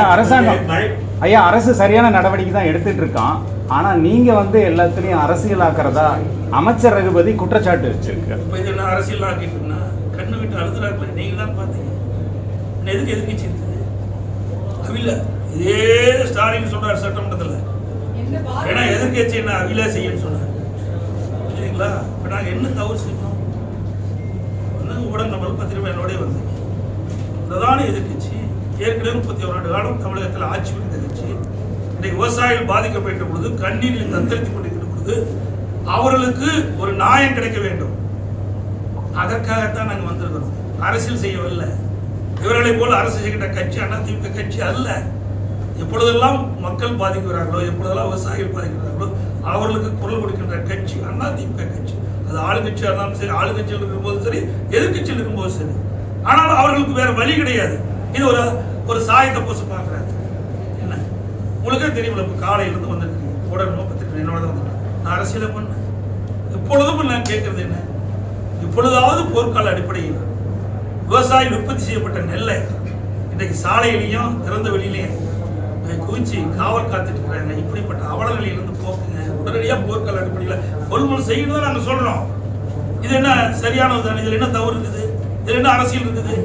அரசாங்கம் ஐயா அரசு சரியான நடவடிக்கை தான் எடுத்துட்டு இருக்கான். ஆனா நீங்க எல்லாத்துலயும் அரசியலாக்குறதா அமைச்சர் ரகுபதி குற்றச்சாட்டு வச்சிருக்கு. இப்போ இது என்ன அரசியல் ஆக்கிட்டுனா கண்ணு விட்டு அழுதுறாங்க. நீங்க தான் பாத்தீங்க. எதுக்கு எதிர்க்கட்சி இருக்குது அவில இதே ஸ்டாலின் சொல்றாரு சட்டமன்றத்தில். ஏன்னா எதிர்க்கட்சி என்ன அவில செய்யன்னு சொன்னார் சரிங்களா. இப்போ நாங்கள் என்ன தவறு செய்யணும் ஊடக நம்பர் பத்திரிகை என்னோடய வந்தீங்க. பிரதான எதிர்க்கட்சி ஏற்கனவே 31 ஆண்டு காலம் தமிழகத்தில் ஆட்சி புரிந்த கட்சி. இன்றைக்கு விவசாயிகள் பாதிக்கப்பட்ட பொழுது கண்ணீரில் தத்தளித்துக் கொண்டிருக்கிற பொழுது அவர்களுக்கு ஒரு நியாயம் கிடைக்க வேண்டும். அதற்காகத்தான் நாங்கள் வந்திருக்கிறோம். அரசியல் செய்யவில்லை. இவர்களை போல அரசு செய்கின்ற கட்சி அதிமுக கட்சி அல்ல. எப்பொழுதெல்லாம் மக்கள் பாதிக்கிறார்களோ, எப்பொழுதெல்லாம் விவசாயிகள் பாதிக்கிறார்களோ அவர்களுக்கு குரல் கொடுக்கின்ற கட்சி அதிமுக கட்சி. அது ஆளுங்கட்சியாக இருந்தாலும் சரி, ஆளுங்கட்சியில் இருக்கும்போது சரி, எதிர்கட்சியில் இருக்கும்போது சரி. ஆனால் அவர்களுக்கு வேற வழி கிடையாது. இது ஒரு சாயத்தை போச்சு பார்க்குறாங்க. என்ன உங்களுக்கே தெரியல. இப்போ காலையிலேருந்து வந்துருக்கு உடனே பத்திரிக்கை என்னோட தான் வந்துட்டேன். நான் அரசியலை பண்ணேன். இப்பொழுதும் நான் கேட்கறது என்ன, இப்பொழுதாவது போர்க்கால அடிப்படையில் விவசாயி உற்பத்தி செய்யப்பட்ட நெல்லை இன்றைக்கு சாலையிலையும் திறந்த வெளியிலையும் குவிச்சு காவல் காத்துட்டு இருக்கிறாங்க. இப்படிப்பட்ட அவலங்களிலிருந்து போக்குங்க. உடனடியாக போர்க்கால அடிப்படையில் கொள்முதல் செய்யணும் தான் நாங்கள் சொல்றோம். இது என்ன சரியானது தானே? இதில் என்ன தவறு இருக்குது? இதில் என்ன அரசியல் இருக்குது?